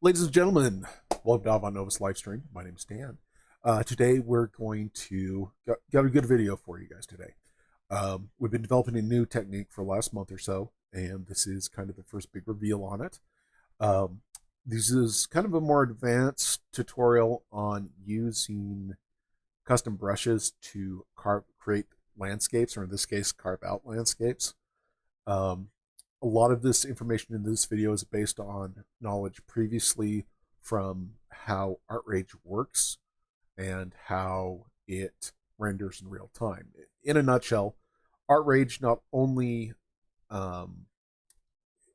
Ladies and gentlemen, welcome to Avant Novus Livestream. My name is Dan. Today we're going to got a good video for you guys today. We've been developing a new technique for the last month or so, and this is kind of the first big reveal on it. This is kind of a more advanced tutorial on using custom brushes to create landscapes, or in this case, carve out landscapes. A lot of this information in this video is based on knowledge previously from how ArtRage works and how it renders in real time. In a nutshell, ArtRage not only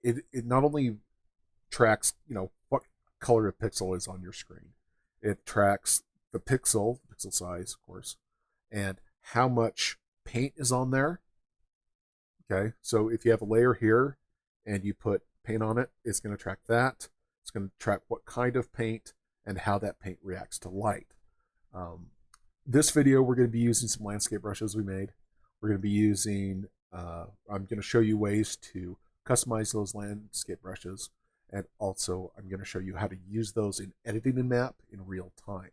it not only tracks what color a pixel is on your screen. It tracks the pixel size, of course, and how much paint is on there. Okay, so if you have a layer here and you put paint on it, it's going to track that. It's going to track what kind of paint and how that paint reacts to light. This video, we're going to be using some landscape brushes we made. We're going to be using, I'm going to show you ways to customize those landscape brushes, and also I'm going to show you how to use those in editing a map in real time.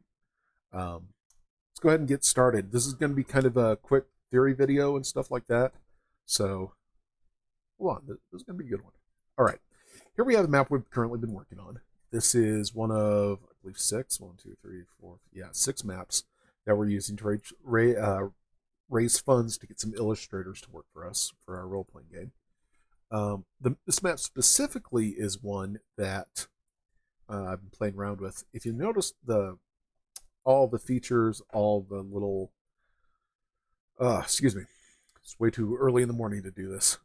Let's go ahead and get started. This is going to be kind of a quick theory video and stuff like that. So, hold on, this is going to be a good one. All right, here we have the map we've currently been working on. This is one of, I believe, six maps that we're using to raise funds to get some illustrators to work for us for our role-playing game. This map specifically is one that I've been playing around with. If you notice all the features, all the little, excuse me, it's way too early in the morning to do this.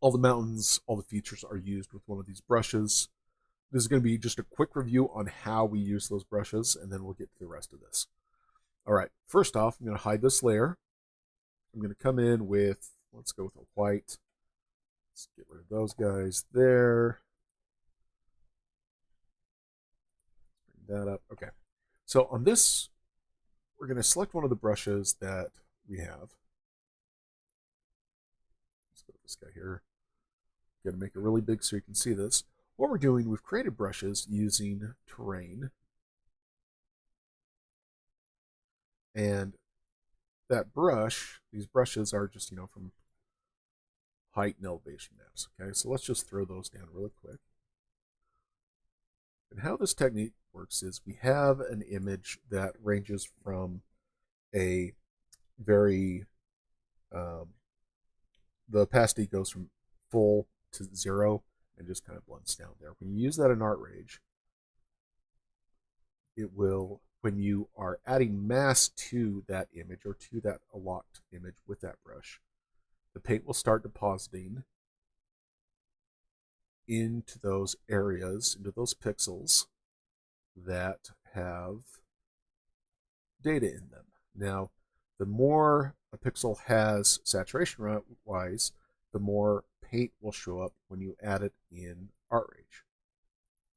All the mountains, all the features are used with one of these brushes. This is going to be just a quick review on how we use those brushes, and then we'll get to the rest of this. All right, first off, I'm going to hide this layer. I'm going to come in with, let's go with a white. Let's get rid of those guys there. Bring that up. Okay, so on this, we're going to select one of the brushes that we have. Let's go with this guy here. I'm going to make it really big so you can see this. What we're doing, we've created brushes using terrain. And that brush, these brushes are just, from height and elevation maps. Okay, so let's just throw those down really quick. And how this technique works is we have an image that ranges from a very, the opacity goes from full to 0 and just kind of blends down there. When you use that in ArtRage, it will, when you are adding mass to that image or to that locked image with that brush, the paint will start depositing into those areas, into those pixels that have data in them. Now, the more a pixel has saturation wise, the more paint will show up when you add it in ArtRage.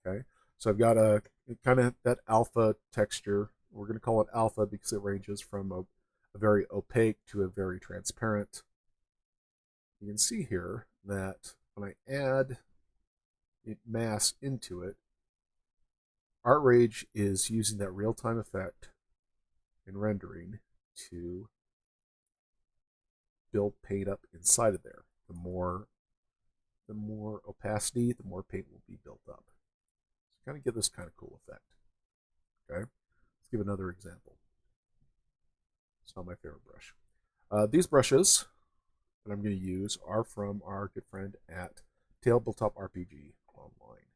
Okay, so I've got a kind of that alpha texture. We're going to call it alpha because it ranges from a very opaque to a very transparent. You can see here that when I add mass into it, ArtRage is using that real-time effect in rendering to build paint up inside of there. The more opacity, the more paint will be built up. So kind of get this kind of cool effect. Okay, let's give another example. It's not my favorite brush. These brushes that I'm going to use are from our good friend at Tabletop RPG Online.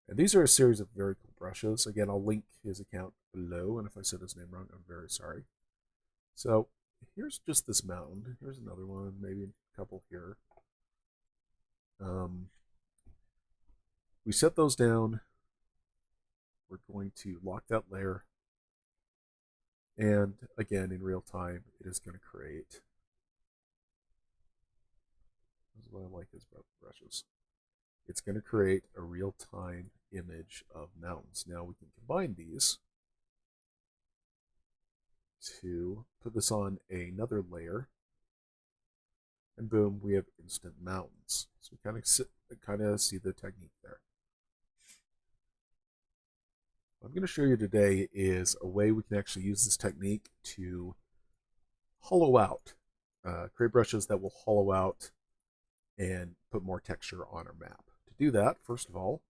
And these are a series of very cool brushes. Again, I'll link his account below, and if I said his name wrong, I'm very sorry. So here's just this mountain. Here's another one, maybe a couple here. We set those down. We're going to lock that layer. And again, in real time, it is going to create. This is what I like is about brushes. It's going to create a real-time image of mountains. Now we can combine these to put this on another layer, and boom, we have instant mountains. So we kind of see the technique there. What I'm going to show you today is a way we can actually use this technique to hollow out, create brushes that will hollow out and put more texture on our map. To do that, first of all,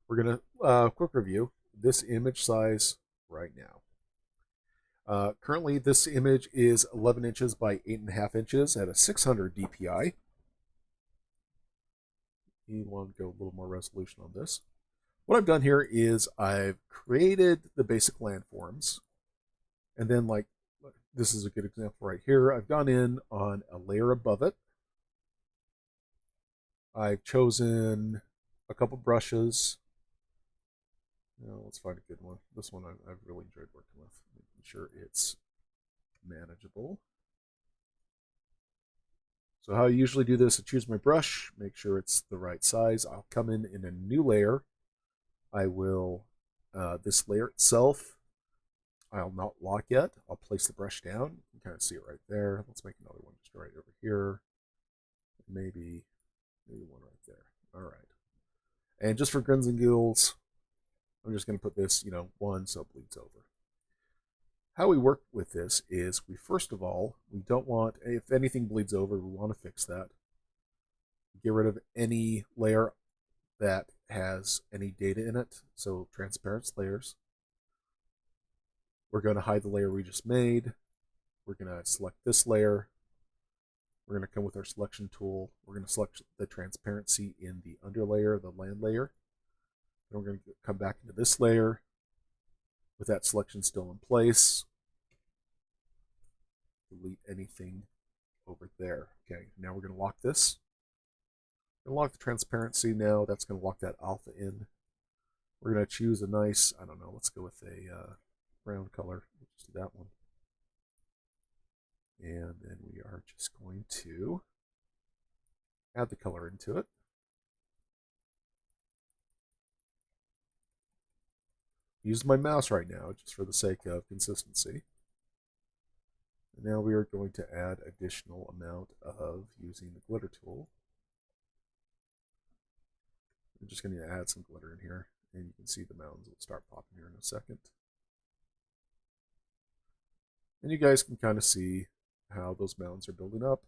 we're going to, quick review, this image size right now. Currently, this image is 11 inches by 8.5 inches at a 600 DPI. You want to go a little more resolution on this. What I've done here is I've created the basic landforms, and then like this is a good example right here. I've gone in on a layer above it. I've chosen a couple brushes. Let's find a good one. This one I've really enjoyed working with, making sure it's manageable. So how I usually do this, I choose my brush, make sure it's the right size. I'll come in a new layer. I will, this layer itself, I'll not lock yet. I'll place the brush down. You can kind of see it right there. Let's make another one just right over here. Maybe one right there. All right. And just for grins and giggles, I'm just going to put this, one so it bleeds over. How we work with this is first of all, we don't want, if anything bleeds over, we want to fix that. Get rid of any layer that has any data in it, so transparent layers. We're going to hide the layer we just made. We're going to select this layer. We're going to come with our selection tool. We're going to select the transparency in the underlayer, the land layer. Then we're going to come back into this layer with that selection still in place. Delete anything over there. Okay, now we're going to lock this. We're going to lock the transparency now. That's going to lock that alpha in. We're going to choose a nice, I don't know, let's go with a brown color. We'll just do that one. And then we are just going to add the color into it. Use my mouse right now just for the sake of consistency. And now we are going to add additional amount of using the glitter tool. I'm just going to add some glitter in here, and you can see the mountains will start popping here in a second. And you guys can kind of see how those mountains are building up.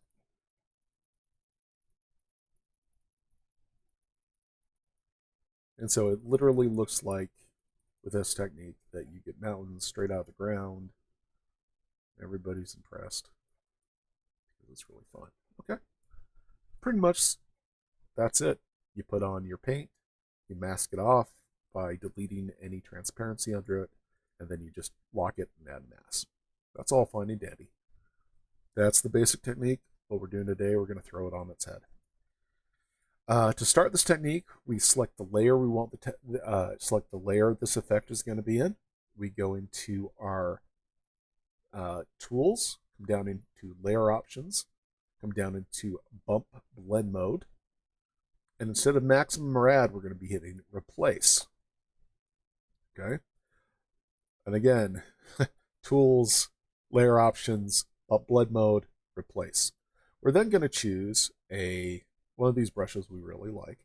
And so it literally looks like, with this technique, that you get mountains straight out of the ground. Everybody's impressed because it's really fun. Okay, pretty much that's it. You put on your paint, you mask it off by deleting any transparency under it, and then you just lock it and add mask. That's all fine and dandy. That's the basic technique. What we're doing today, we're going to throw it on its head. To start this technique, we select the layer we want select the layer this effect is going to be in. We go into our tools, come down into layer options, come down into bump blend mode, and instead of maximum or add, we're going to be hitting replace. Okay, and again, tools, layer options, bump blend mode, replace. We're then going to choose one of these brushes we really like.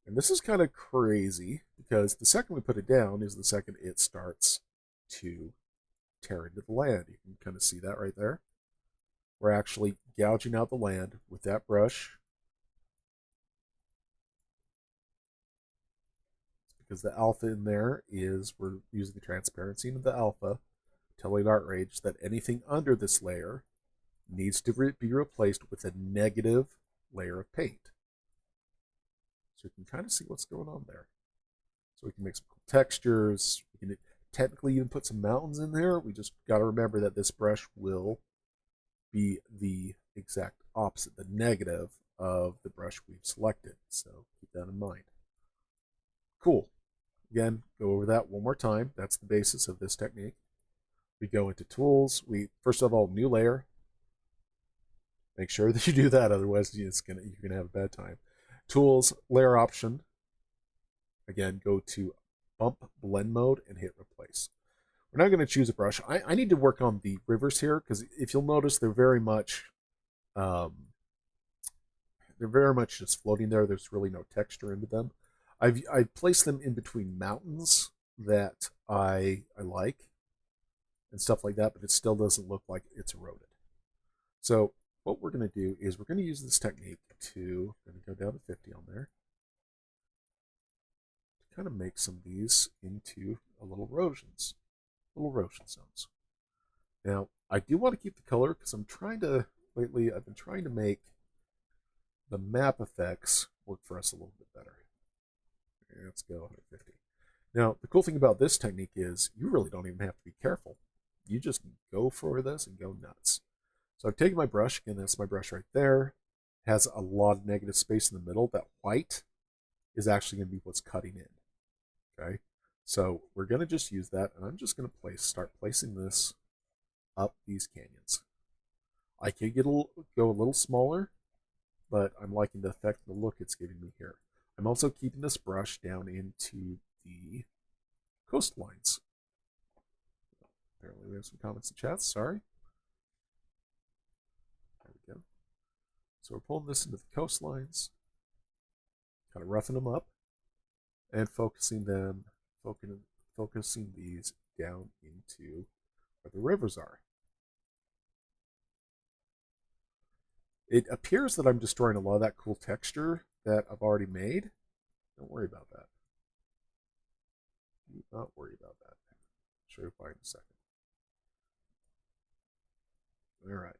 And this is kind of crazy because the second we put it down is the second it starts to tear into the land. You can kind of see that right there. We're actually gouging out the land with that brush. Because the alpha in there is, we're using the transparency into the alpha, telling ArtRage that anything under this layer needs to be replaced with a negative layer of paint. So you can kind of see what's going on there. So we can make some cool textures. We can technically even put some mountains in there. We just got to remember that this brush will be the exact opposite, the negative of the brush we've selected. So keep that in mind. Cool. Again, go over that one more time. That's the basis of this technique. We go into tools. We, first of all, new layer. Make sure that you do that, otherwise you're gonna have a bad time. Tools, layer option. Again, go to bump blend mode and hit replace. We're now going to choose a brush. I need to work on the rivers here because if you'll notice, they're very much just floating there. There's really no texture into them. I've placed them in between mountains that I like and stuff like that, but it still doesn't look like it's eroded. So what we're going to do is we're going to use this technique to, I'm going to go down to 50 on there, to kind of make some of these into a little erosion zones. Now, I do want to keep the color because lately I've been trying to make the map effects work for us a little bit better. Let's go 150. Now, the cool thing about this technique is you really don't even have to be careful. You just go for this and go nuts. So I've taken my brush, again, that's my brush right there. It has a lot of negative space in the middle. That white is actually going to be what's cutting in. Okay, so we're going to just use that, and I'm just going to start placing this up these canyons. I could go a little smaller, but I'm liking the effect and the look it's giving me here. I'm also keeping this brush down into the coastlines. Apparently we have some comments in chat, sorry. There we go. So we're pulling this into the coastlines, kind of roughing them up, and focusing these down into where the rivers are. It appears that I'm destroying a lot of that cool texture that I've already made. Don't worry about that. Do not worry about that. I'll show you why in a second. All right.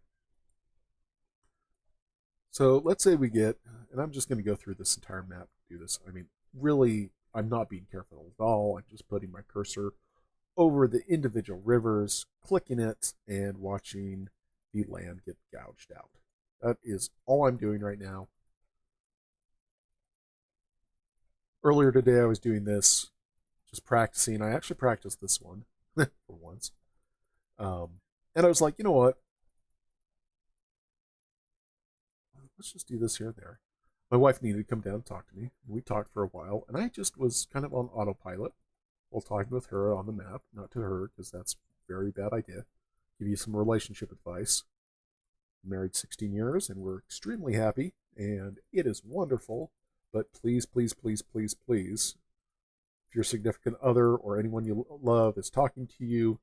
So let's say we get, and I'm just going to go through this entire map to do this. I mean, really, I'm not being careful at all. I'm just putting my cursor over the individual rivers, clicking it, and watching the land get gouged out. That is all I'm doing right now. Earlier today, I was doing this, just practicing. I actually practiced this one for once. And I was like, you know what? Let's just do this here and there. My wife needed to come down and talk to me. We talked for a while, and I just was kind of on autopilot while talking with her on the map. Not to her, because that's a very bad idea. Give you some relationship advice. Married 16 years, and we're extremely happy, and it is wonderful. But please, please, please, please, please, if your significant other or anyone you love is talking to you,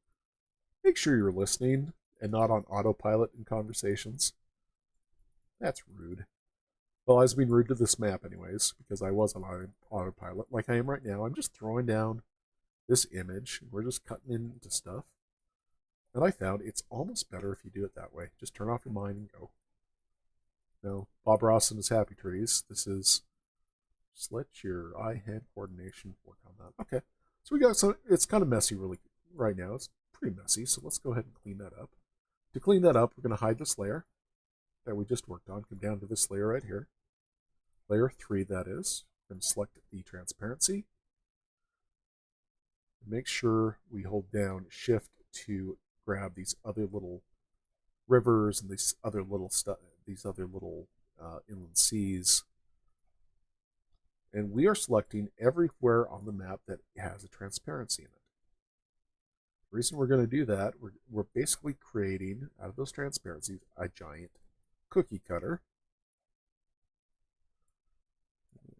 make sure you're listening and not on autopilot in conversations. That's rude. Well, I was being rude to this map anyways, because I was on autopilot, like I am right now. I'm just throwing down this image, and we're just cutting into stuff. And I found it's almost better if you do it that way. Just turn off your mind and go. No, Bob Ross and his Happy Trees. This is just let your eye-hand coordination work on that. Okay, so we got some. It's kind of messy, really, right now. It's pretty messy. So let's go ahead and clean that up. To clean that up, we're going to hide this layer that we just worked on. Come down to this layer right here, layer 3. That is. We're going to select the transparency. Make sure we hold down Shift to grab these other little rivers and these other little inland seas, and we are selecting everywhere on the map that has a transparency in it. The reason we're going to do that, we're basically creating out of those transparencies a giant cookie cutter.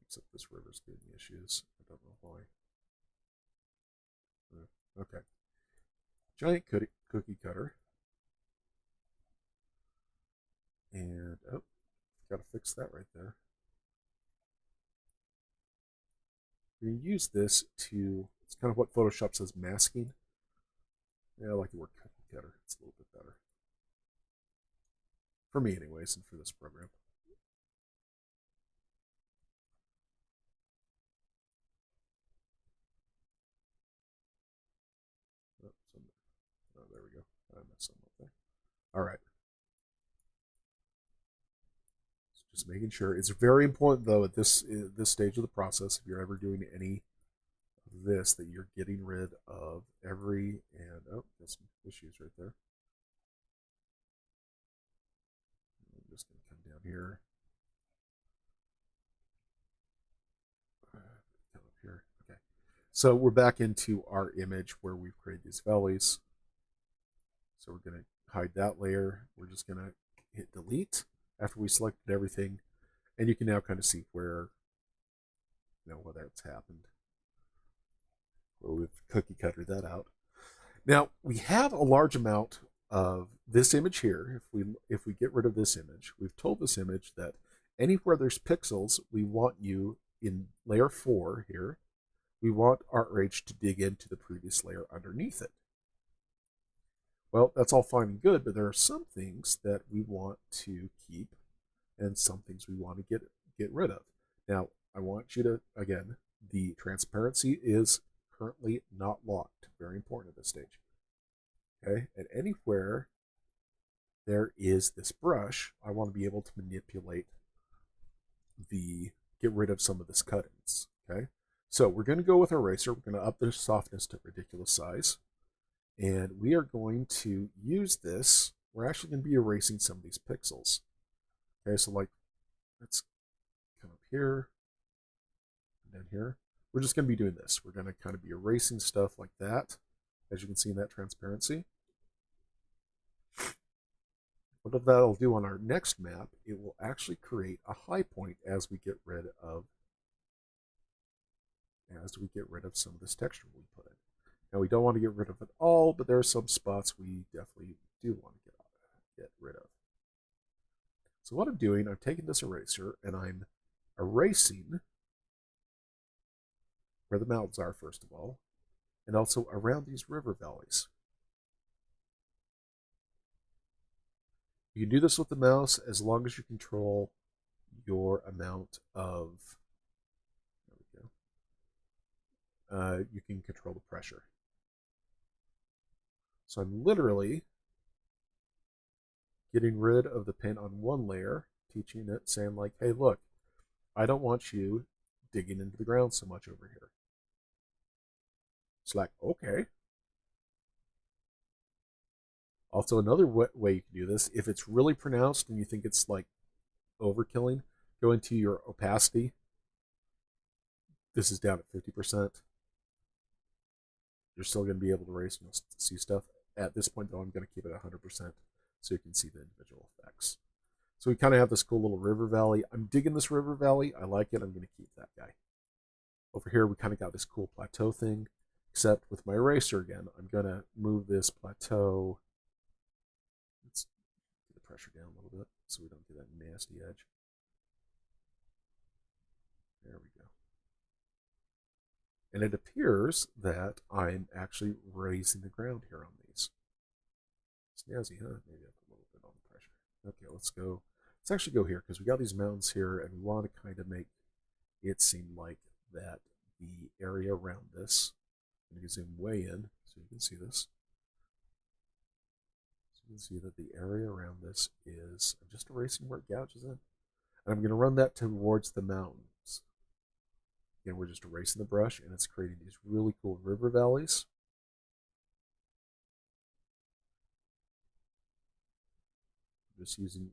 Except this river's giving me issues. I don't know why. Okay. Giant cookie cutter. And, oh, got to fix that right there. We're going to use this to, it's kind of what Photoshop says, masking. Yeah, I like the word cookie cutter. It's a little bit better. For me, anyways, and for this program. Oh, there we go. I messed something up there. All right. Just making sure. It's very important, though, at this stage of the process, if you're ever doing any of this, that you're getting rid of every, and, oh, there's some issues right there. I'm just going to come down here. Come up here. Okay. So we're back into our image where we've created these valleys. So we're going to hide that layer. We're just going to hit delete after we selected everything. And you can now kind of see where, whether it's happened. where we've cookie cuttered that out. Now we have a large amount of this image here. If we get rid of this image, we've told this image that anywhere there's pixels, we want you in layer 4 here, we want ArtRage to dig into the previous layer underneath it. Well, that's all fine and good, but there are some things that we want to keep and some things we want to get rid of. Now, I want you to, again, the transparency is currently not locked. Very important at this stage. Okay, and anywhere there is this brush, I want to be able to manipulate get rid of some of this cuttings. Okay, so we're going to go with our eraser. We're going to up the softness to ridiculous size. And we are going to use this. We're actually going to be erasing some of these pixels. Okay, so like, let's come up here, and down here. We're just going to be doing this. We're going to kind of be erasing stuff like that, as you can see in that transparency. What that'll do on our next map, it will actually create a high point as we get rid of some of this texture we put in. Now we don't want to get rid of it all, but there are some spots we definitely do want to get rid of. So what I'm doing, I'm taking this eraser and I'm erasing where the mountains are, first of all, and also around these river valleys. You can do this with the mouse as long as you control your amount of, there we go. You can control the pressure. So I'm literally getting rid of the paint on one layer, teaching it, saying like, hey, look, I don't want you digging into the ground so much over here. It's like, okay. Also, another way you can do this, if it's really pronounced and you think it's like overkilling, go into your opacity. This is down at 50%. You're still going to be able to erase and see stuff. At this point, though, I'm going to keep it at 100% so you can see the individual effects. So we kind of have this cool little river valley. I'm digging this river valley. I like it. I'm going to keep that guy. Over here, we kind of got this cool plateau thing, except with my eraser again, I'm going to move this plateau. Let's get the pressure down a little bit so we don't get that nasty edge. There we go. And it appears that I'm actually raising the ground here on these. Snazzy, huh? Maybe I put a little bit on the pressure. Okay, let's go. Let's actually go here because we got these mountains here and we want to kind of make it seem like that the area around this, I'm going to zoom way in so you can see this. So you can see that the area around this is, I'm just erasing where it gouges in. And I'm going to run that towards the mountains. Again, we're just erasing the brush and it's creating these really cool river valleys.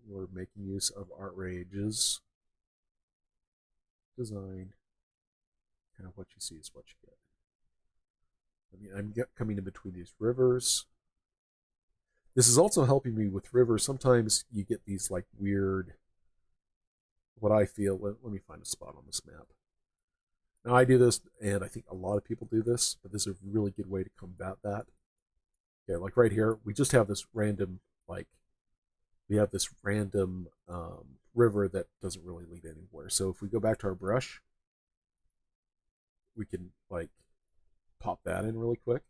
We're making use of ArtRage's design. Kind of what you see is what you get. I mean, I'm coming in between these rivers. This is also helping me with rivers. Sometimes you get these like weird, what I feel, let me find a spot on this map. Now I do this, and I think a lot of people do this, but this is a really good way to combat that. Okay, like right here, we just have this random, river that doesn't really lead anywhere. So if we go back to our brush, we can like pop that in really quick.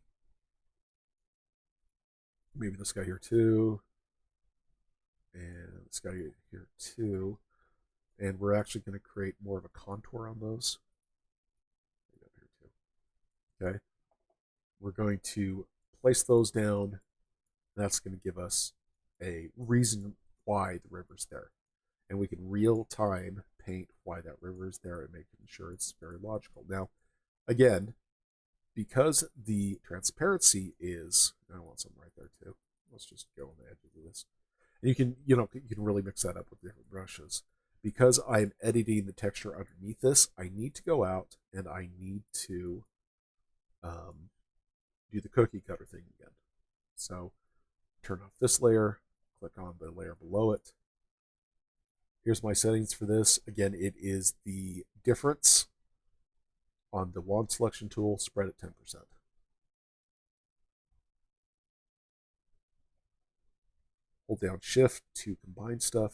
Maybe this guy here too, and this guy here too. And we're actually going to create more of a contour on those. Up here too. Okay. We're going to place those down. That's going to give us a reason why the river's there. And we can real time paint why that river is there and making sure it's very logical. Now, again, because the transparency is, I want some right there too. Let's just go on the edge of this. And you can really mix that up with different brushes. Because I'm editing the texture underneath this, I need to go out and I need to do the cookie cutter thing again. So turn off this layer, click on the layer below it. Here's my settings for this. Again, it is the difference on the wand selection tool, spread it 10%. Hold down shift to combine stuff.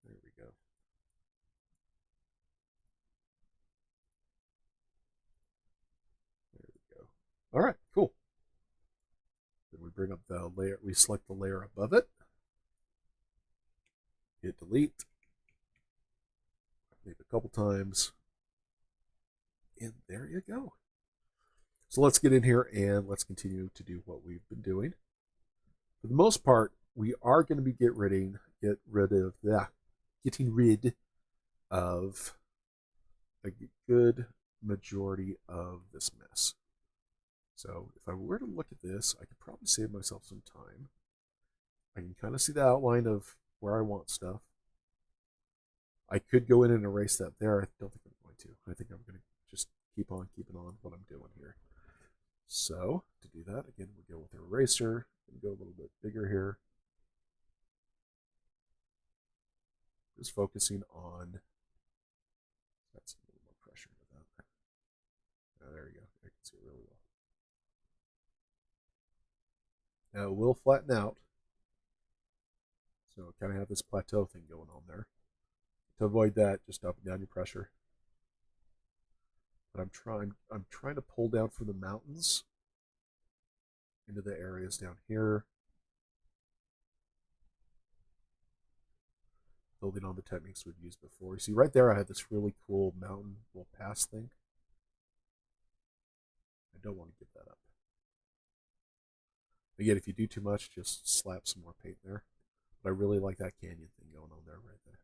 There we go. There we go. All right, cool. Then we bring up the layer, we select the layer above it, hit delete, maybe a couple times, and there you go. So let's get in here and let's continue to do what we've been doing. For the most part, we are going to be getting rid of a good majority of this mess. So if I were to look at this, I could probably save myself some time. I can kind of see the outline of where I want stuff. I could go in and erase that there. I don't think I'm going to. I think I'm going to just keep on keeping on what I'm doing here. So to do that, again, we go with eraser and go a little bit bigger here. Just focusing on, that's a little more pressure to that. Oh, there you go. I can see it really well. Now it will flatten out. So kind of have this plateau thing going on there. To avoid that, just up and down your pressure. But I'm trying to pull down from the mountains into the areas down here. Building on the techniques we've used before. You see right there I had this really cool mountain will pass thing. I don't want to give that up. Again, if you do too much, just slap some more paint there. But I really like that canyon thing going on there right there.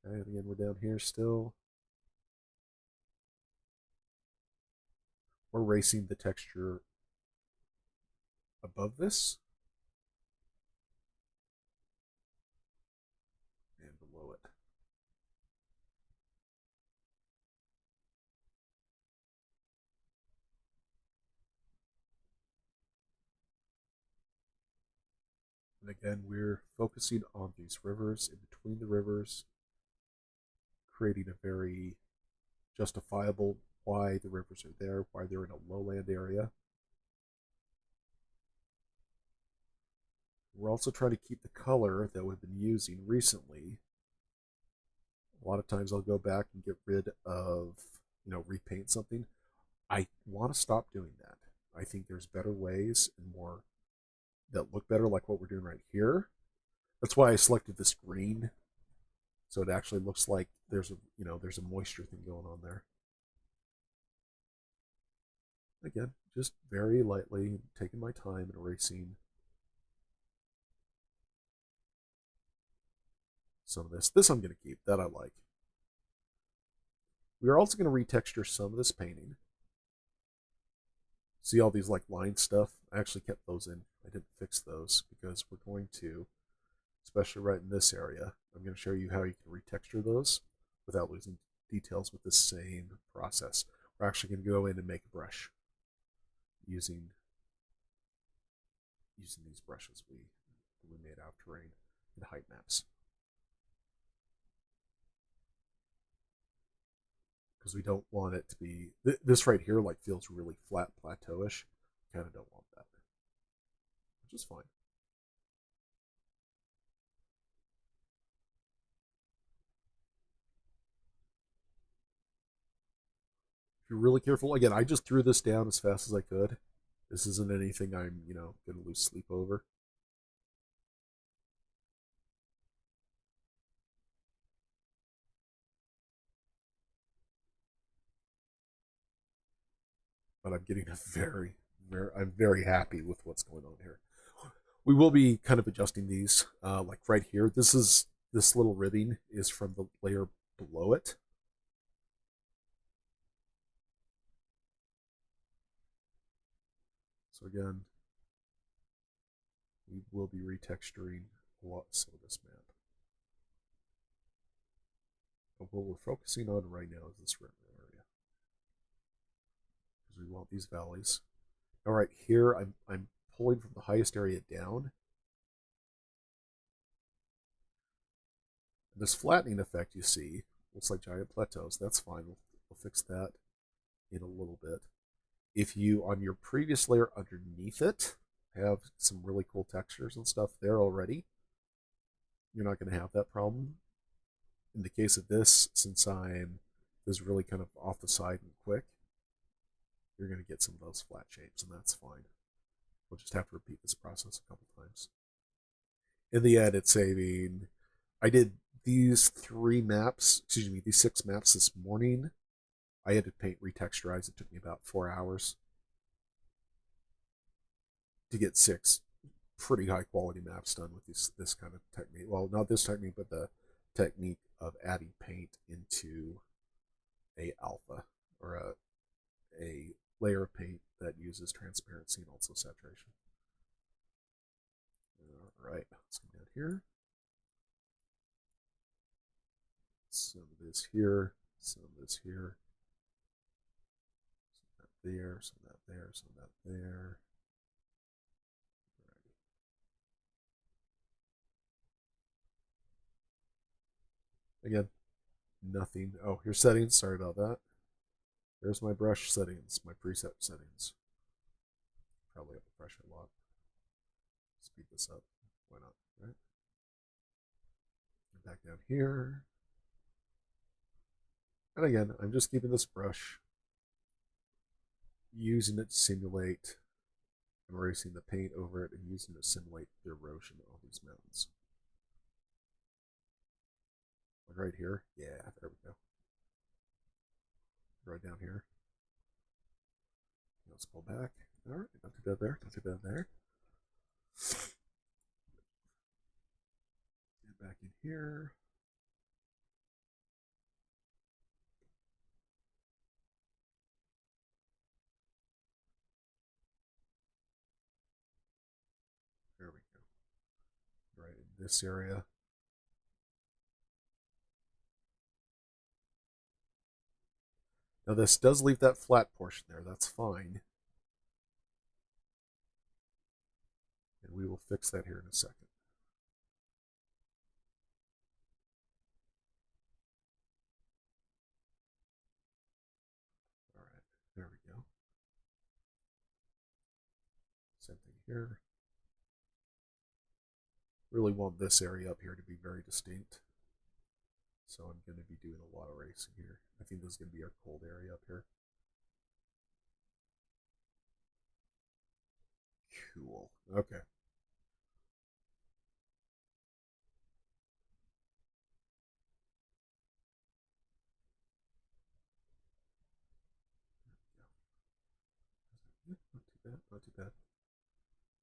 Okay, and again, we're down here still. We're erasing the texture above this and below it. And again, we're focusing on these rivers, in between the rivers, creating a very justifiable why the rivers are there, why they're in a lowland area. We're also trying to keep the color that we've been using recently. A lot of times I'll go back and get rid of, repaint something. I want to stop doing that. I think there's better ways and more that look better, like what we're doing right here. That's why I selected this green, so it actually looks like there's a moisture thing going on there. Again, just very lightly taking my time and erasing some of this. This I'm going to keep. That I like. We are also going to retexture some of this painting. See all these like line stuff? I actually kept those in. I didn't fix those because we're going to, especially right in this area, I'm going to show you how you can retexture those without losing details with the same process. We're actually going to go in and make a brush using these brushes we made out of terrain and height maps. Because we don't want it to be, this right here like feels really flat, plateauish. Kind of don't want that, which is fine. If you're really careful, again, I just threw this down as fast as I could. This isn't anything I'm, going to lose sleep over. But I'm getting I'm very happy with what's going on here. We will be kind of adjusting these, like right here. This little ribbing is from the layer below it. So again, we will be retexturing lots of this map. But what we're focusing on right now is this river area, because we want these valleys. All right, here I'm pulling from the highest area down. This flattening effect you see looks like giant plateaus. That's fine. We'll fix that in a little bit. If you, on your previous layer underneath it, have some really cool textures and stuff there already, you're not going to have that problem. In the case of this, since I'm this really kind of off the side and quick, you're going to get some of those flat shapes, and that's fine. We'll just have to repeat this process a couple times. In the end, it's saving. I did these these 6 maps this morning. I had to paint retexturize. It took me about 4 hours to get 6 pretty high quality maps done with this kind of technique. Well, not this technique, but the technique of adding paint into a alpha or a layer of paint that uses transparency and also saturation. All right, let's come down here. Some of this here, some of this here, some of that there, some of that there, some of that there. Again, nothing. Oh, here's settings. Sorry about that. There's my brush settings, my preset settings. Probably have to brush it a lot. Speed this up. Why not, right? And back down here. And again, I'm just keeping this brush, using it to simulate. I'm erasing the paint over it and using it to simulate the erosion of these mountains. Like right here. Yeah, there we go. Right down here. Let's pull back. All right, not too bad there. Not too bad there. Get back in here. There we go. Right in this area. Now this does leave that flat portion there. That's fine. And we will fix that here in a second. All right, there we go. Same thing here. Really want this area up here to be very distinct. So I'm going to be doing a lot of erasing here. I think this is going to be our cold area up here. Cool. Okay. Not too bad, not too bad.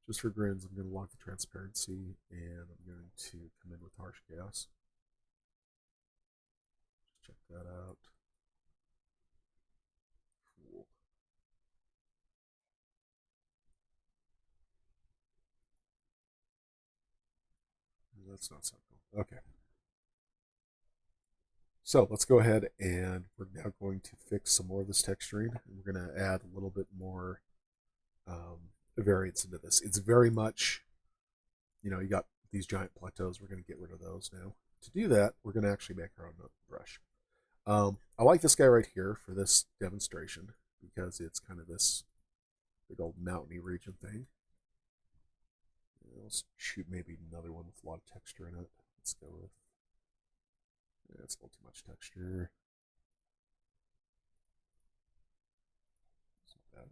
Just for grins, I'm going to lock the transparency and I'm going to come in with harsh gas. Just check that out. Cool. That's not so cool. Okay. So let's go ahead and we're now going to fix some more of this texturing. And we're going to add a little bit more variance into this. It's very much, you got these giant plateaus. We're going to get rid of those now. To do that, we're going to actually make our own brush. I like this guy right here for this demonstration because it's kind of this big old mountainy region thing. Let's shoot maybe another one with a lot of texture in it. Let's go with, yeah, it's a little too much texture. It's not bad.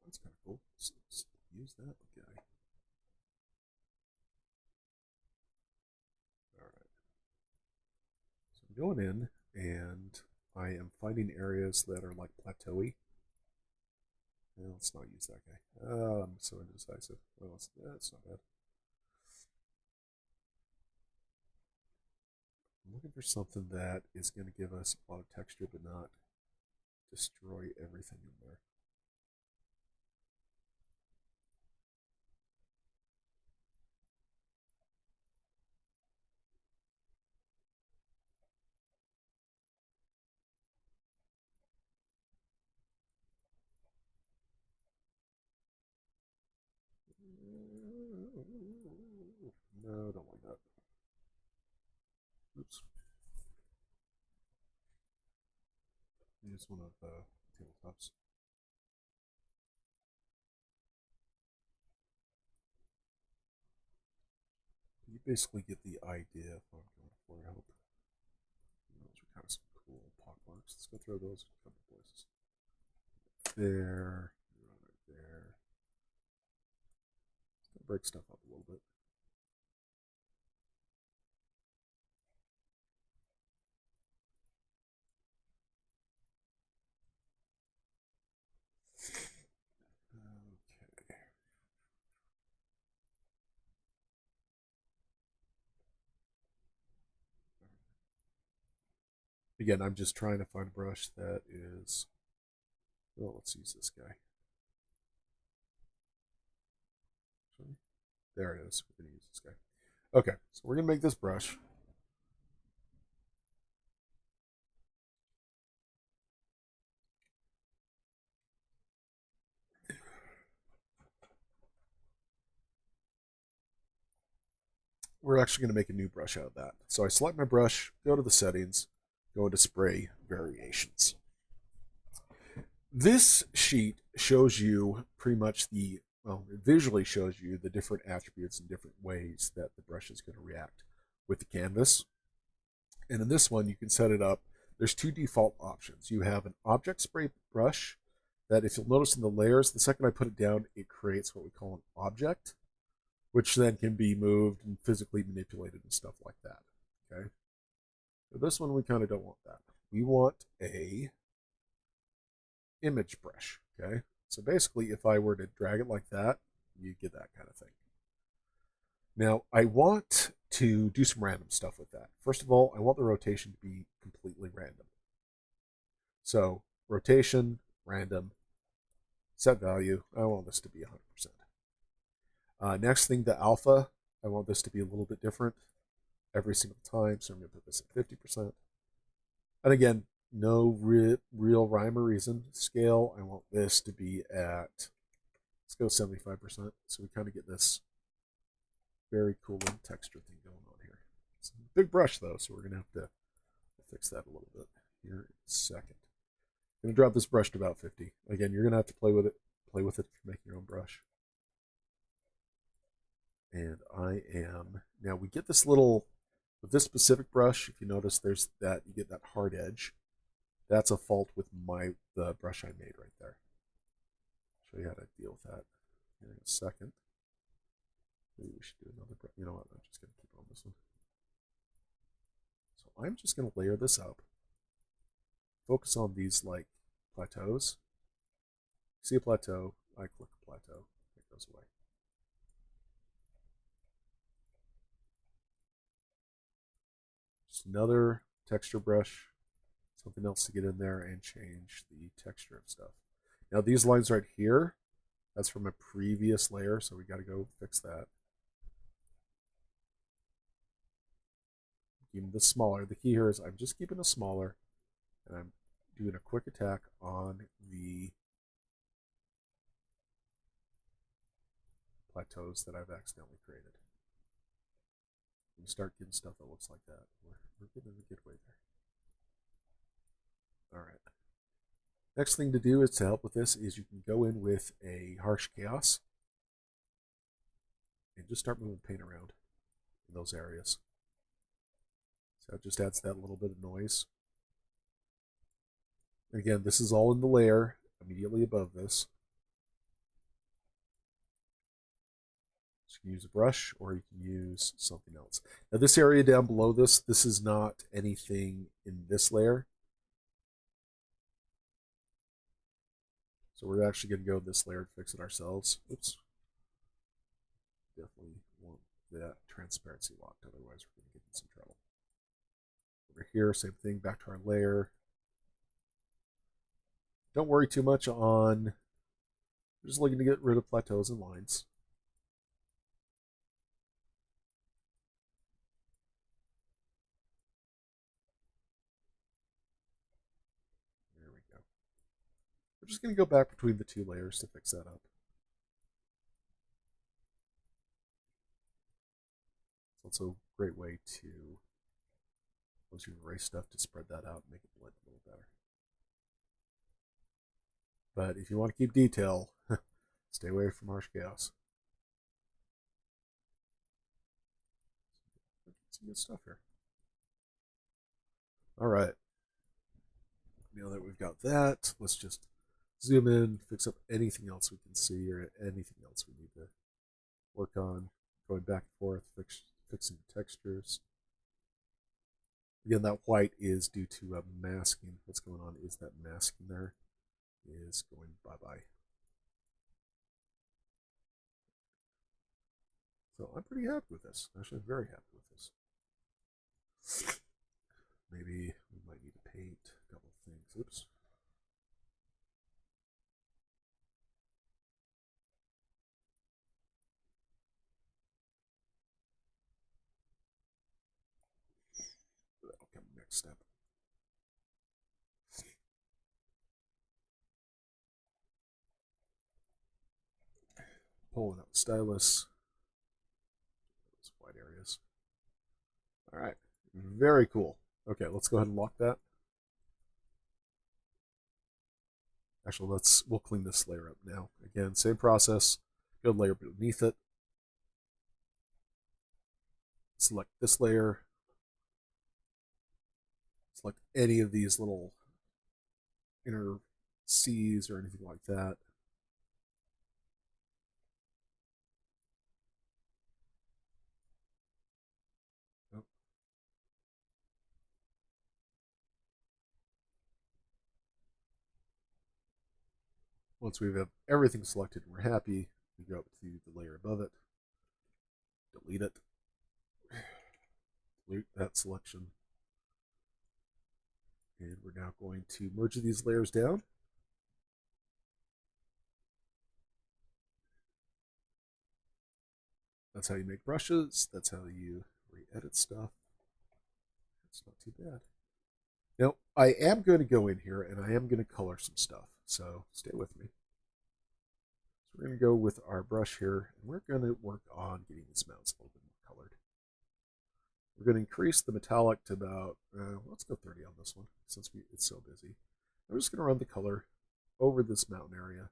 That's kind of cool. Let's use that guy. All right. So I'm going in and I am finding areas that are like plateauy. Yeah, let's not use that guy. I'm so indecisive. Well, that's not bad. I'm looking for something that is going to give us a lot of texture but not destroy everything in there. No, don't like that. Oops. Use one of the tabletops. You basically get the idea of what I'm going for, I hope. Those are kind of some cool pockmarks. Let's go throw those in a couple places. There, right there. Break stuff up a little bit. Okay. Again, I'm just trying to find a brush that is. Well, let's use this guy. There it is. We're going to use this guy. Okay, so we're going to make this brush. We're actually going to make a new brush out of that. So I select my brush, go to the settings, go into spray variations. This sheet shows you pretty much the, well, it visually shows you the different attributes and different ways that the brush is going to react with the canvas. And in this one, you can set it up. There's two default options. You have an object spray brush that, if you'll notice in the layers, the second I put it down, it creates what we call an object, which then can be moved and physically manipulated and stuff like that. Okay. For this one, we kind of don't want that. We want a image brush. Okay. So basically, if I were to drag it like that, you get that kind of thing. Now, I want to do some random stuff with that. First of all, I want the rotation to be completely random. So rotation, random, set value. I want this to be 100%. Next thing, the alpha. I want this to be a little bit different every single time. So I'm going to put this at 50%. And again, no real rhyme or reason. Scale, I want this to be at, let's go 75%. So we kind of get this very cool little texture thing going on here. It's a big brush though, so we're going to have to fix that a little bit here in a second. I'm going to drop this brush to about 50. Again, you're going to have to play with it if you're making your own brush. And I am, now we get this little, with this specific brush, if you notice there's that, you get that hard edge. That's a fault with the brush I made right there. I'll show you how to deal with that here in a second. Maybe we should do another brush. You know what, I'm just going to keep on this one. So I'm just going to layer this up. Focus on these like plateaus. See a plateau, I click a plateau, it goes away. Just another texture brush, something else to get in there and change the texture of stuff. Now these lines right here, that's from a previous layer, so we got to go fix that. Keeping this smaller. The key here is I'm just keeping it smaller, and I'm doing a quick attack on the plateaus that I've accidentally created. When you start getting stuff that looks like that, we're getting a good way there. All right. Next thing to do is to help with this is you can go in with a harsh chaos and just start moving paint around in those areas. So it just adds that little bit of noise. Again, this is all in the layer immediately above this. So you can use a brush or you can use something else. Now this area down below this is not anything in this layer. So we're actually going to go this layer and fix it ourselves. Oops. Definitely want that transparency locked, otherwise we're going to get in some trouble. Over here, same thing, back to our layer. Don't worry too much on, we're just looking to get rid of plateaus and lines. There we go. We're just going to go back between the two layers to fix that up. also a great way to, once you erase stuff, to spread that out and make it blend a little better. But if you want to keep detail, stay away from harsh chaos. Some good stuff here. All right. Now that we've got that, let's just zoom in, fix up anything else we can see or anything else we need to work on. Going back and forth, fixing the textures. Again, that white is due to masking. What's going on is that masking there is going bye-bye. So I'm pretty happy with this. Actually, I'm very happy with this. Maybe we might need to paint a couple of things. Oops. That'll come next step. Pulling out the stylus. Those white areas. All right. Very cool. Okay, let's go ahead and lock that. Actually, we'll clean this layer up now. Again, same process. Go layer beneath it. Select this layer. Select any of these little inner C's or anything like that. Oh. Once we have everything selected and we're happy, we go up to the layer above it, delete it, delete that selection, and we're now going to merge these layers down. That's how you make brushes. That's how you re-edit stuff. It's not too bad. Now, I am going to go in here and I am going to color some stuff, so stay with me. So we're going to go with our brush here, and we're going to work on getting these mounts a little bit more colored. We're going to increase the metallic to about, let's go 30 on this one, since it's so busy. I'm just going to run the color over this mountain area,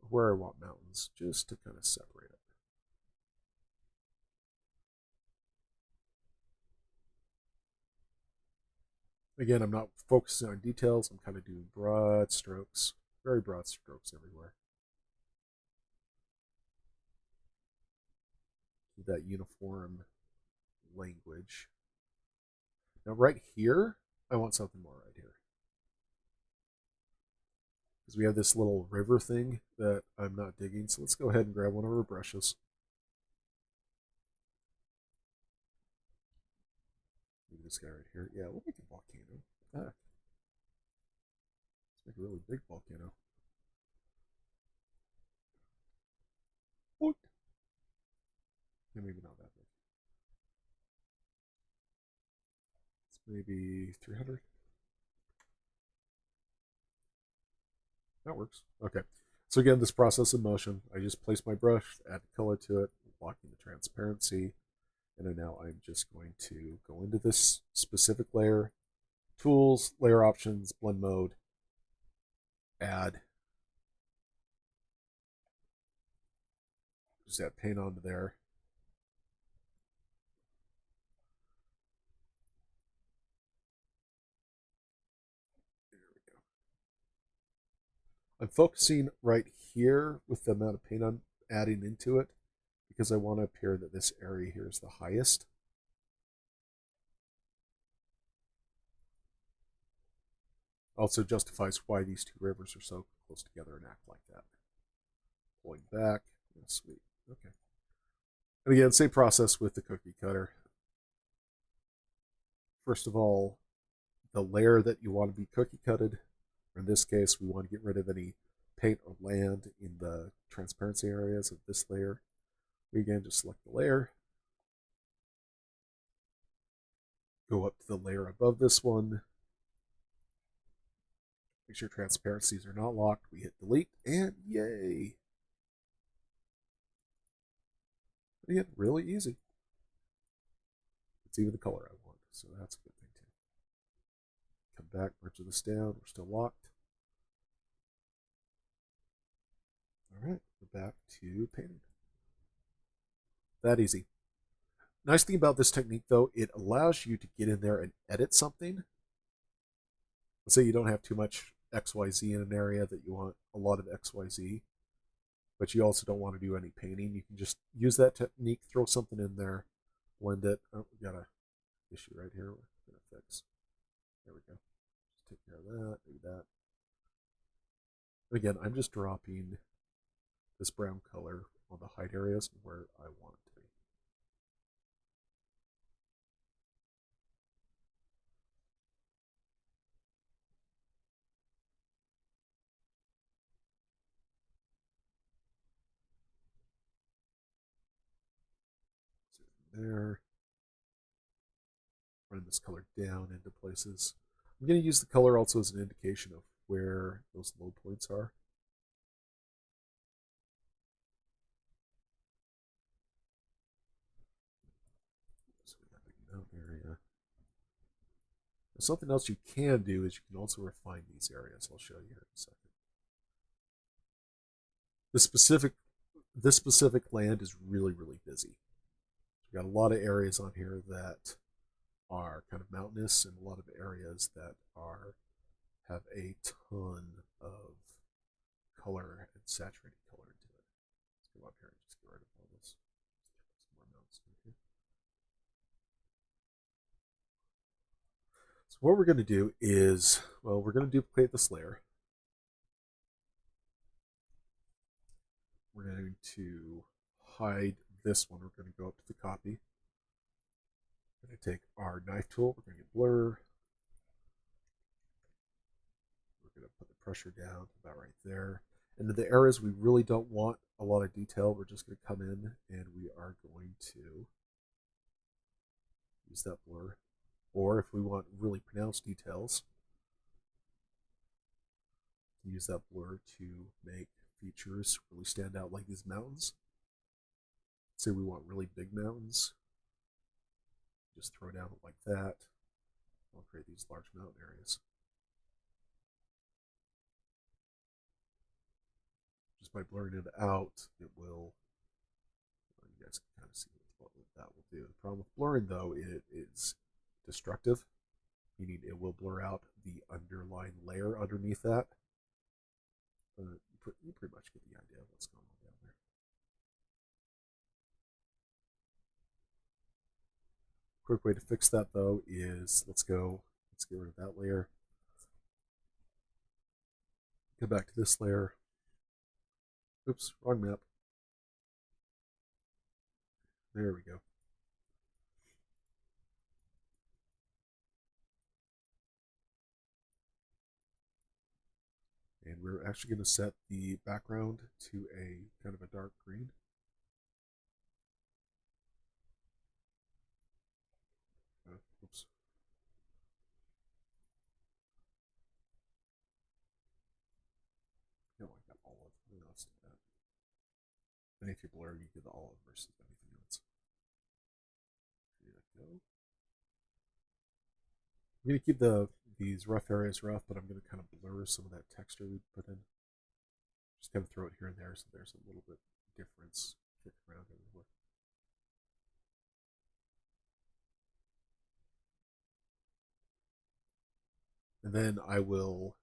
where I want mountains, just to kind of separate it. Again, I'm not focusing on details. I'm kind of doing broad strokes, very broad strokes everywhere. That uniform language. Now, right here, I want something more right here. Because we have this little river thing that I'm not digging. So let's go ahead and grab one of our brushes. Maybe this guy right here. Yeah, we'll make a volcano. Let's make a really big volcano. What? Maybe not that big. It's maybe 300. That works. Okay. So again, this process in motion, I just place my brush, add color to it, blocking the transparency, and then now I'm just going to go into this specific layer, tools, layer options, blend mode, add, just add paint onto there. There we go. I'm focusing right here with the amount of paint I'm adding into it because I want to appear that this area here is the highest. Also justifies why these two rivers are so close together and act like that. Pulling back. Oh, sweet. Okay. And again, same process with the cookie cutter. First of all, the layer that you want to be cookie cutted, or in this case, we want to get rid of any paint or land in the transparency areas of this layer. We again just select the layer, go up to the layer above this one, make sure transparencies are not locked. We hit delete, and yay! Again, really easy. It's even the color I want, so that's a good thing too. Come back, merge this down. We're still locked. All right, we're back to painting. That easy. Nice thing about this technique, though, it allows you to get in there and edit something. Let's say you don't have too much XYZ in an area that you want a lot of XYZ, but you also don't want to do any painting. You can just use that technique, throw something in there, blend it. Oh, we got a issue right here we're going to fix. There we go. Just take care of that, do that. And again, I'm just dropping this brown color on the height areas where I want it to be. So there. Run this color down into places. I'm going to use the color also as an indication of where those low points are. So we got a mountain area. Now, something else you can do is you can also refine these areas. I'll show you here in a second. This specific land is really, really busy. We've got a lot of areas on here that are kind of mountainous and a lot of areas that have a ton of color and saturated color into it. Let's go up here and just get rid of all this. Some more mountains in here. So what we're going to do is, well, we're going to duplicate this layer. We're going to hide this one. We're going to go up to the copy. We're going to take our knife tool. We're going to get blur. We're going to put the pressure down about right there. And in the areas we really don't want a lot of detail, we're just going to come in and we are going to use that blur. Or if we want really pronounced details, use that blur to make features really stand out, like these mountains. Say we want really big mountains, just throw down like that. I'll create these large mountain areas. Just by blurring it out, it will, you guys can kind of see what that will do. The problem with blurring, though, it is destructive, meaning it will blur out the underlying layer underneath that. You pretty much get the idea of what's going on down there. Quick way to fix that, though, is let's get rid of that layer. Go back to this layer. Oops, wrong map. There we go. And we're actually going to set the background to a kind of a dark green. Oops. No, I got olive. Let's do that. And if you blur, you get the olive versus anything else. There we go. I'm going to keep these rough areas rough, but I'm going to kind of blur some of that texture we put in. Just kind of throw it here and there so there's a little bit difference kicking around everywhere. And then I will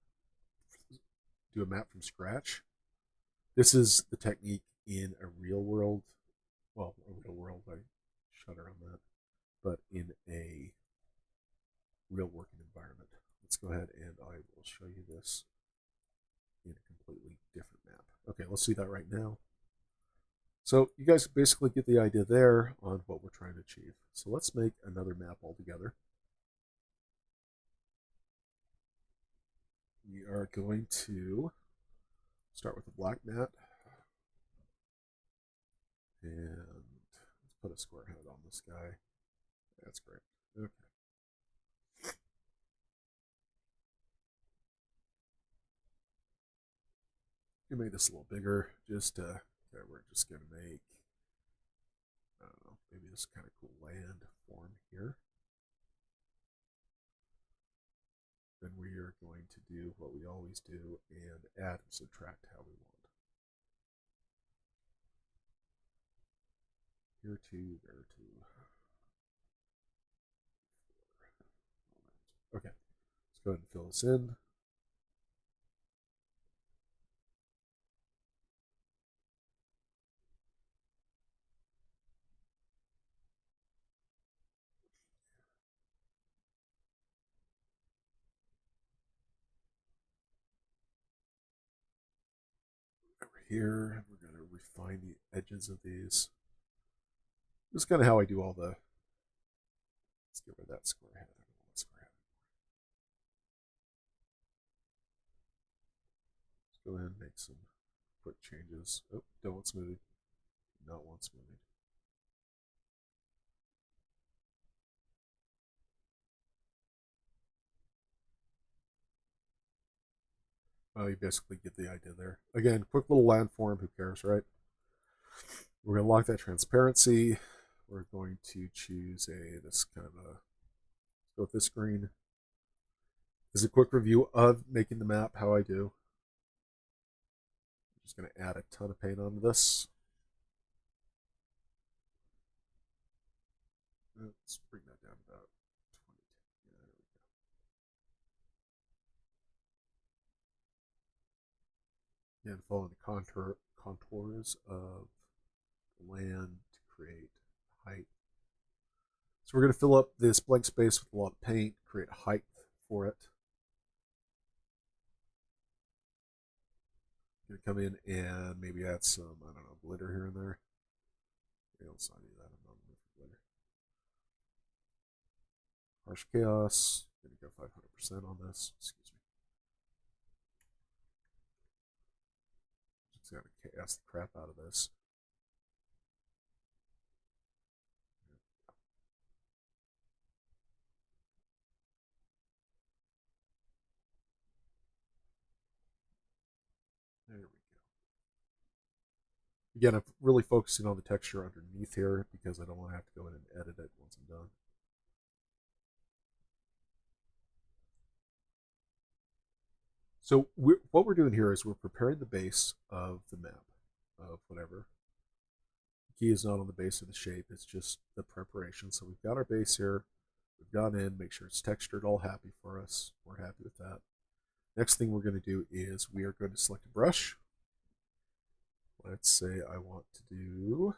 do a map from scratch. This is the technique in a real world, well, a real world, I shutter on that, but in a real working environment. Let's go ahead and I will show you this in a completely different map. Okay, let's see that right now. So you guys basically get the idea there on what we're trying to achieve. So let's make another map altogether. We are going to start with a black mat. And let's put a square head on this guy. That's great. Okay. You make this a little bigger, just we're just gonna make, I don't know, maybe this kind of cool land form here. Then we are going to do what we always do and add and subtract how we want. Here two, there two. Okay, let's go ahead and fill this in. Over here, we're going to refine the edges of these. This is kind of how I do all the. Let's get rid of that square head. I don't want square head. Let's go ahead and make some quick changes. Oh, don't want smoothing. Not want smoothing. Well, you basically get the idea there. Again, quick little landform, who cares, right? We're going to lock that transparency. We're going to choose this kind of a, let's go with this green. This is a quick review of making the map, how I do. I'm just going to add a ton of paint onto this. Let's bring that down about 20. Yeah, there we go. And following the contours of the land to create height. So we're going to fill up this blank space with a lot of paint, create height for it. Going to come in and maybe add some, I don't know, glitter here and there. Okay, let's not do that. I'm not looking for glitter. Harsh chaos. Going to go 500% on this. Excuse me. Just got to chaos the crap out of this. There we go. Again, I'm really focusing on the texture underneath here because I don't want to have to go in and edit it once I'm done. So what we're doing here is we're preparing the base of the map of whatever. The key is not on the base of the shape, it's just the preparation. So we've got our base here. We've gone in, make sure it's textured, all happy for us. We're happy with that. Next thing we're going to do is we are going to select a brush. Let's say I want to do,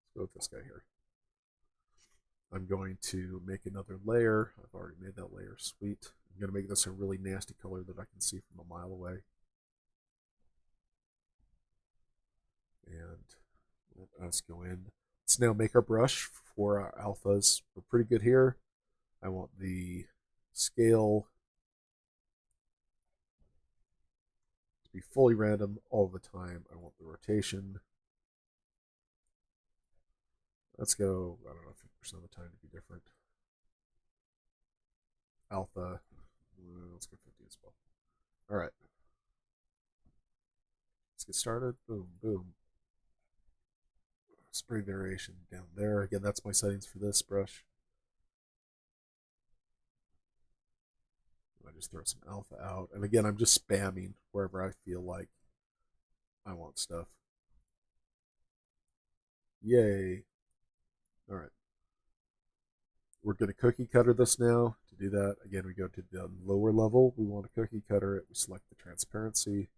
let's go with this guy here. I'm going to make another layer. I've already made that layer, sweet. I'm going to make this a really nasty color that I can see from a mile away. And let us go in. Let's now make our brush for our alphas. We're pretty good here. I want the scale to be fully random all the time. I want the rotation. Let's go, I don't know, 50% of the time to be different. Alpha, let's go 50 as well. All right. Let's get started. Boom, boom. Spray variation down there. Again, that's my settings for this brush. I just throw some alpha out. And again, I'm just spamming wherever I feel like I want stuff. Yay. All right. We're going to cookie cutter this now. To do that, again, we go to the lower level. We want to cookie cutter it. We select the transparency.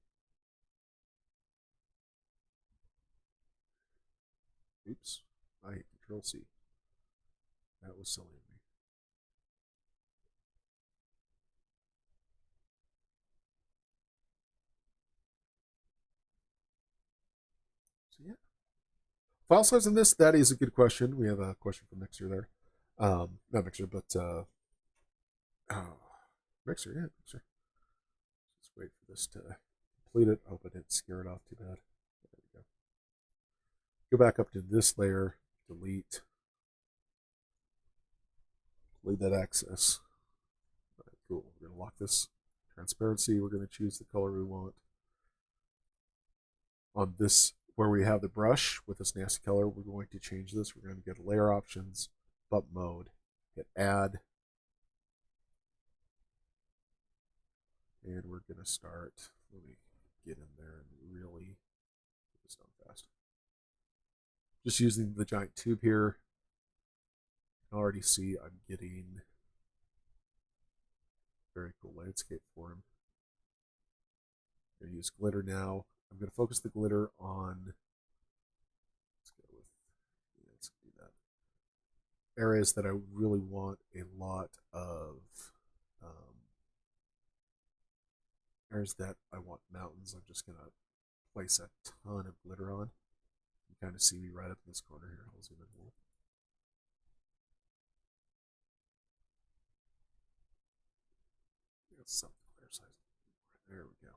Oops. I hit Control C. That was silly of me. So yeah. File size in this, that is a good question. We have a question from Mixer there. Not Mixer, but Mixer, yeah, Mixer. Let's wait for this to complete it. I hope I didn't scare it off too bad. There we go. Go back up to this layer, delete that access. All right, cool. We're going to lock this transparency. We're going to choose the color we want. On this where we have the brush with this nasty color, we're going to change this. We're going to go to layer options, bump mode, hit add, and we're going to start. Let me get in there and really get this done fast. Just using the giant tube here. You can already see I'm getting very cool landscape for him. I'm going to use glitter now. I'm going to focus the glitter on, let's do that, areas that I really want a lot of, areas that I want mountains. I'm just going to place a ton of glitter on. You kind of see me right up in this corner here. I'll zoom in a little. Some clear size. There we go.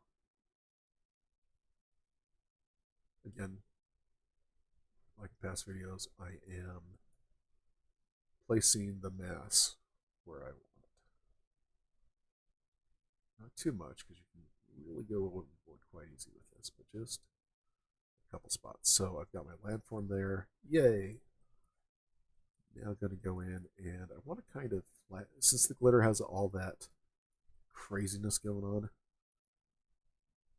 Again, like past videos, I am placing the mass where I want it. Not too much, because you can really go overboard quite easy with this, but just a couple spots. So I've got my landform there. Yay! Now I'm going to go in and I want to kind of flat, since the glitter has all that craziness going on,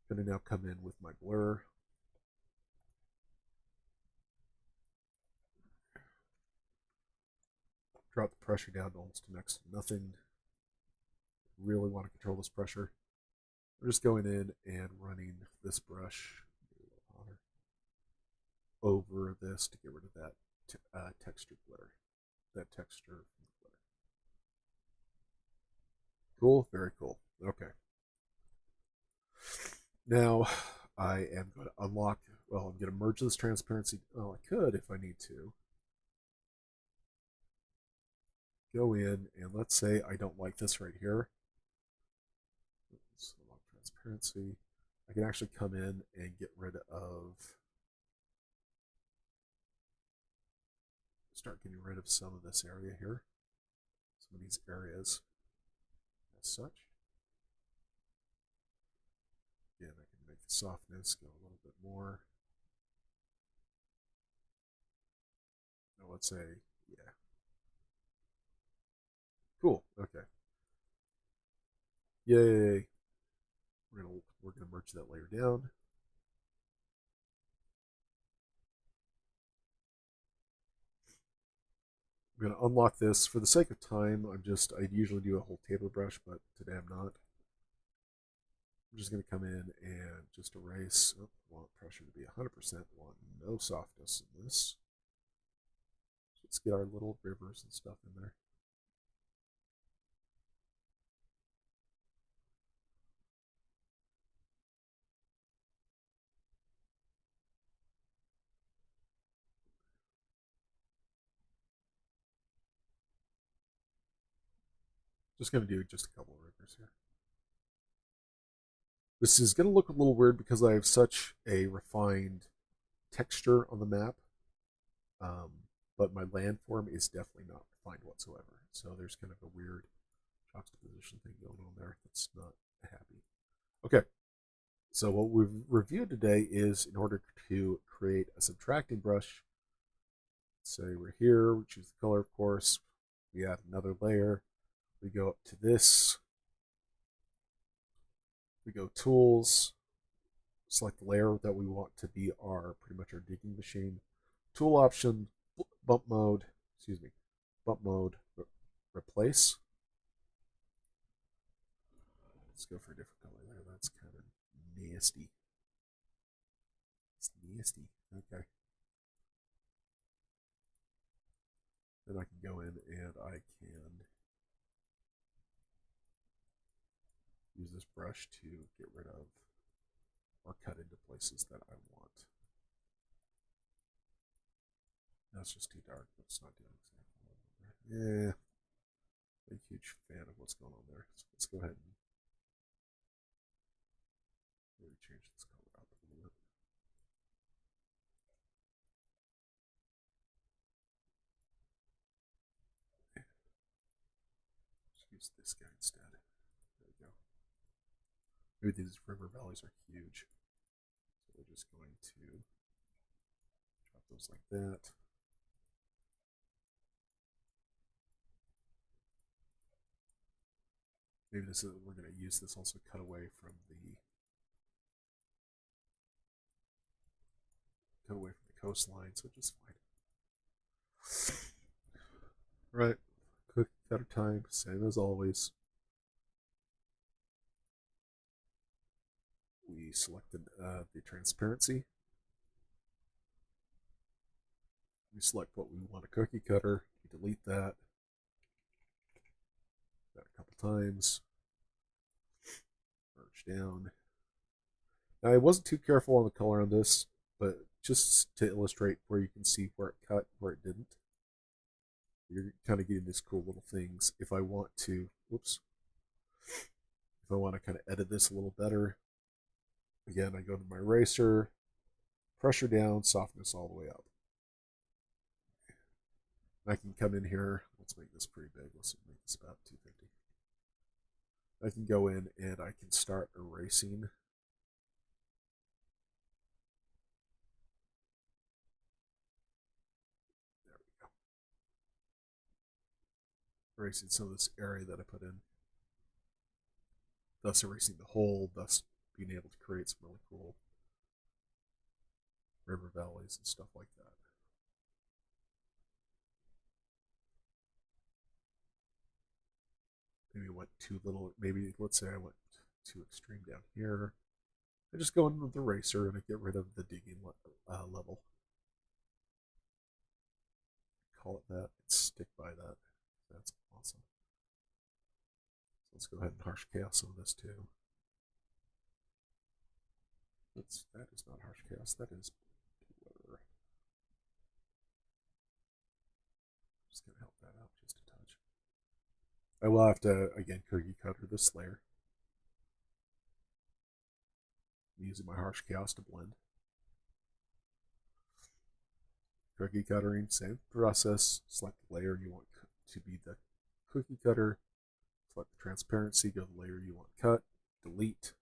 I'm going to now come in with my blur. Drop the pressure down to almost next to nothing. Really want to control this pressure. We're just going in and running this brush over this to get rid of that texture glitter. That texture glitter. Cool, very cool. Okay. Now I am going to unlock, well, I'm going to merge this transparency. Oh, I could if I need to. Go in and let's say I don't like this right here. Let's unlock transparency. I can actually come in and get rid of, start getting rid of some of this area here, some of these areas as such. Again, I can make the softness go a little bit more. Now let's say, yeah. Cool, okay. Yay. We're gonna merge that layer down. I'm going to unlock this. For the sake of time, I usually do a whole table brush, but today I'm not. I'm just going to come in and just erase. Oh, I want pressure to be 100%. I want no softness in this. Let's get our little rivers and stuff in there. Just going to do just a couple of rivers here. This is going to look a little weird because I have such a refined texture on the map, but my landform is definitely not refined whatsoever. So there's kind of a weird juxtaposition thing going on there that's not happy. Okay, so what we've reviewed today is in order to create a subtracting brush, say we're here, we choose the color, of course, we add another layer, we go up to this, we go tools, select the layer that we want to be pretty much our digging machine, tool option, bump mode, replace. Let's go for a different color there. That's kind of nasty. It's nasty. Okay. Then I can go in and I can use this brush to get rid of or cut into places that I want. That's just too dark, but it's not doing exactly what I want there. Yeah. I'm a huge fan of what's going on there. So let's go ahead and maybe change this color up a little bit. Just use this guy instead. There we go. Maybe these river valleys are huge. So we're just going to Goes like that. Maybe this is, we're going to use this also cut away from the coastline, so just fine. Right, cookie cutter time, same as always. We selected the transparency. We select what we want a cookie cutter. We delete that. That a couple times. Merge down. Now I wasn't too careful on the color on this, but just to illustrate where you can see where it cut, where it didn't. You're kind of getting these cool little things. If I want to, whoops, if I want to kind of edit this a little better, again, I go to my eraser, pressure down, softness all the way up. I can come in here, let's make this pretty big, let's make this about 250. I can go in and I can start erasing. There we go. Erasing some of this area that I put in. Thus erasing the whole, thus being able to create some really cool river valleys and stuff like that. Maybe I went too little, maybe let's say I went too extreme down here. I just go in with the eraser and I get rid of the digging level. Call it that and stick by that. That's awesome. So let's go ahead and harsh chaos some of this too. That is not harsh chaos, that is blur. Just gonna help that out just a touch. I will have to, again, cookie cutter this layer. I'm using my harsh chaos to blend. Cookie cuttering, same process. Select the layer you want to be the cookie cutter. Select the transparency, go to the layer you want cut, delete.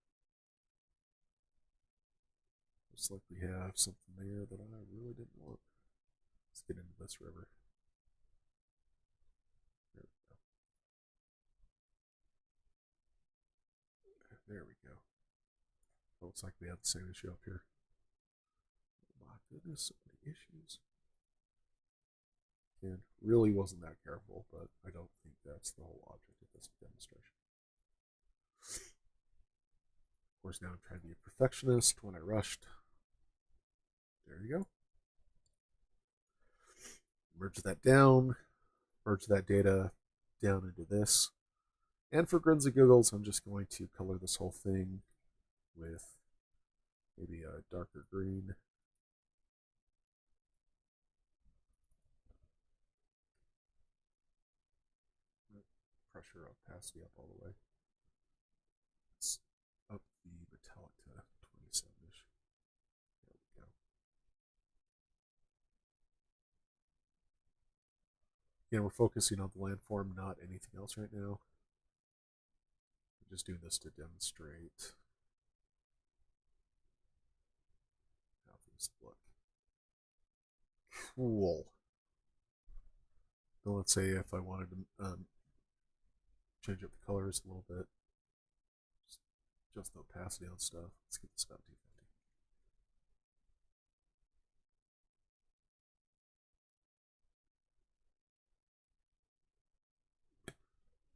Looks like we have something there that I really didn't want. Let's get into this river. There we go. There we go. Looks like we have the same issue up here. Oh my goodness, so many issues. And really wasn't that careful, but I don't think that's the whole object of this demonstration. Of course, now I'm trying to be a perfectionist when I rushed. There you go. Merge that down, merge that data down into this. And for grins and giggles, I'm just going to color this whole thing with maybe a darker green. Pressure opacity up all the way. Let's up the metallic to 27-ish. There we go. Again, we're focusing on the landform, not anything else right now. I'm just doing this to demonstrate how things look. Cool. Now let's say if I wanted to change up the colors a little bit, just the opacity on stuff. Let's get this about 250.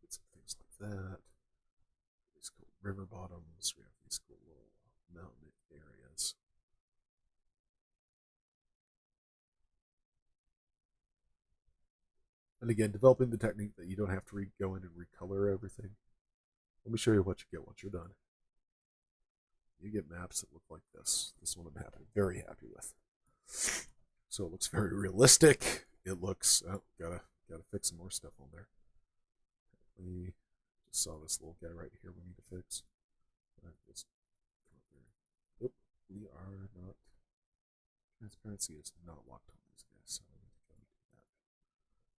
Get some things like that. These cool river bottoms. We have these cool little mountain areas. And again, developing the technique that you don't have to go in and recolor everything. Let me show you what you get once you're done. You get maps that look like this. This one I'm very happy with. So it looks very realistic. It looks, oh, gotta fix some more stuff on there. We just saw this little guy right here we need to fix. Just come up there. Oop, we are not, transparency is not locked on these guys, so I need to go do that.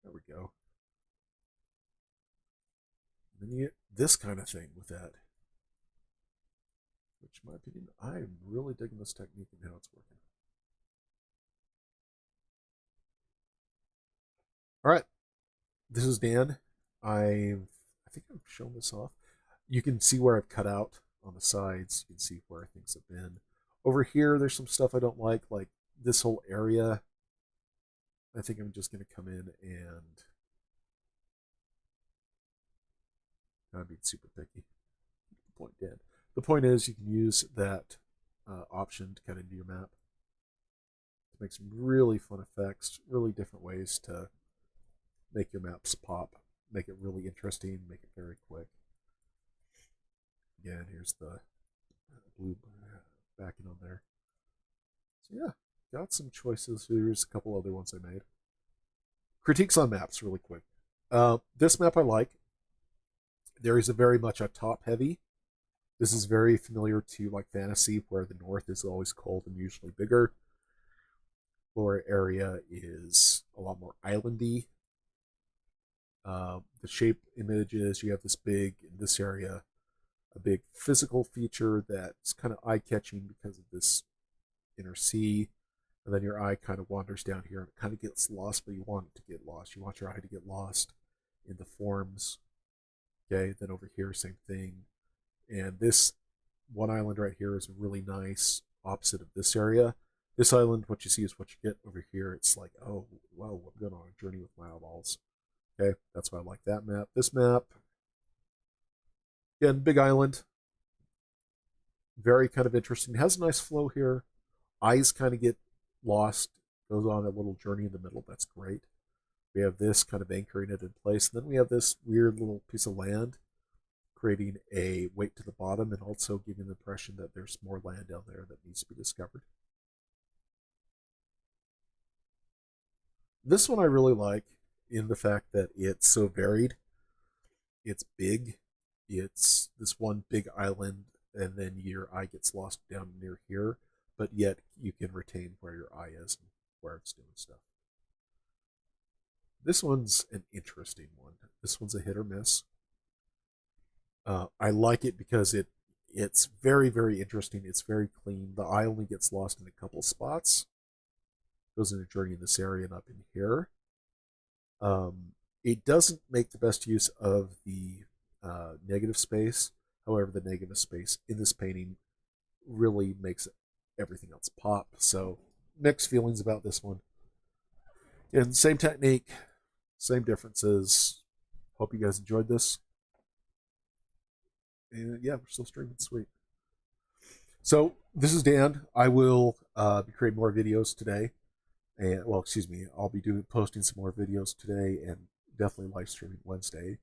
There we go. And then you get this kind of thing with that. Which, in my opinion, I'm really digging this technique and how it's working. All right, this is Dan. I think I've shown this off. You can see where I've cut out on the sides. You can see where things have been. Over here, there's some stuff I don't like this whole area. I think I'm just going to come in and not being super picky. Point dead. The point is, you can use that option to cut into your map to make some really fun effects, really different ways to make your maps pop, make it really interesting, make it very quick. Again, here's the blue backing on there. So yeah, got some choices. Here's a couple other ones I made. Critiques on maps, really quick. This map I like. There is a very much a top heavy. This is very familiar to like fantasy, where the north is always cold and usually bigger. Lower area is a lot more islandy. The shape images, you have this big, in this area, a big physical feature that's kind of eye-catching because of this inner sea. And then your eye kind of wanders down here and it kind of gets lost, but you want it to get lost. You want your eye to get lost in the forms. Okay, then over here, same thing. And this one island right here is really nice, opposite of this area. This island, what you see is what you get over here. It's like, oh, wow, I'm going on a journey with my eyeballs. Okay, that's why I like that map. This map, again, big island. Very kind of interesting. It has a nice flow here. Eyes kind of get lost. Goes on a little journey in the middle. That's great. We have this kind of anchoring it in place. And then we have this weird little piece of land creating a weight to the bottom and also giving the impression that there's more land down there that needs to be discovered. This one I really like in the fact that it's so varied. It's big. It's this one big island, and then your eye gets lost down near here, but yet you can retain where your eye is and where it's doing stuff. This one's an interesting one. This one's a hit or miss. I like it because it's very, very interesting. It's very clean. The eye only gets lost in a couple spots. Goes in a journey in this area and up in here. It doesn't make the best use of the negative space. However, the negative space in this painting really makes everything else pop. So mixed feelings about this one. And same technique, same differences. Hope you guys enjoyed this. And yeah, we're still streaming. Sweet. So this is Dan. I will be creating more videos today. And well, excuse me, I'll be posting some more videos today and definitely live streaming Wednesday.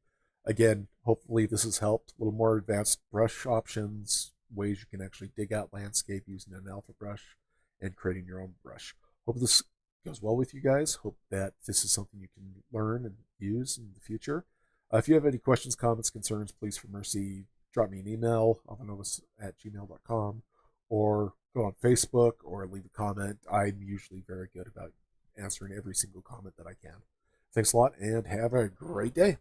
Again, hopefully this has helped. A little more advanced brush options, ways you can actually dig out landscape using an alpha brush and creating your own brush. Hope this goes well with you guys. Hope that this is something you can learn and use in the future. If you have any questions, comments, concerns, please, for mercy, drop me an email, alvanovas@gmail.com, or go on Facebook or leave a comment. I'm usually very good about answering every single comment that I can. Thanks a lot and have a great day.